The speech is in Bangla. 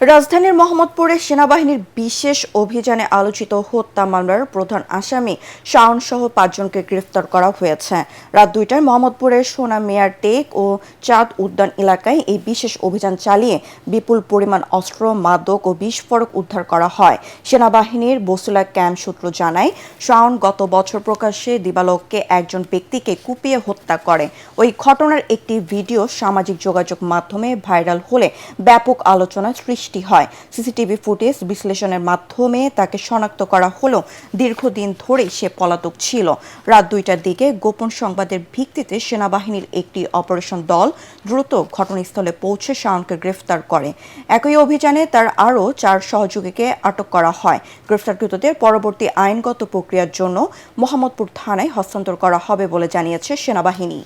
রাজধানীর মোহাম্মদপুরে সেনাবাহিনীর বিশেষ অভিযানে আলোচিত হত্যা মামলার প্রধান আসামি শাওন সহ ৫ জনকে গ্রেফতার করা হয়েছে। রাত ২টায় মোহাম্মদপুরের সোনা মেয়ার টেক ও চাঁদ উদ্যান এলাকায় এই বিশেষ অভিযান চালিয়ে বিপুল পরিমাণ অস্ত্র, মাদক ও বিস্ফোরক উদ্ধার করা হয়। সেনাবাহিনীর বসুলা ক্যাম্প সূত্র জানায়, শাওন গত বছর প্রকাশ্যে দিবালোকে একজন ব্যক্তিকে কুপিয়ে হত্যা করে। ওই ঘটনার একটি ভিডিও সামাজিক যোগাযোগ মাধ্যমে ভাইরাল হলে ব্যাপক আলোচনা সৃষ্টি হয়। সিসিটিভি ফুটেজ বিশ্লেষণের মাধ্যমে তাকে শনাক্ত করা হলেও দীর্ঘদিন ধরেই সে পলাতক ছিল। রাত ২টার দিকে গোপন সংবাদের ভিত্তিতে সেনাবাহিনীর একটি অপারেশন দল দ্রুত ঘটনাস্থলে পৌঁছে শাওনকে গ্রেফতার করে। একই অভিযানে তার আরও ৪ সহযোগীকে আটক করা হয়। গ্রেফতারকৃতদের পরবর্তী আইনগত প্রক্রিয়ার জন্য মোহাম্মদপুর থানায় হস্তান্তর করা হবে বলে জানিয়েছে সেনাবাহিনী।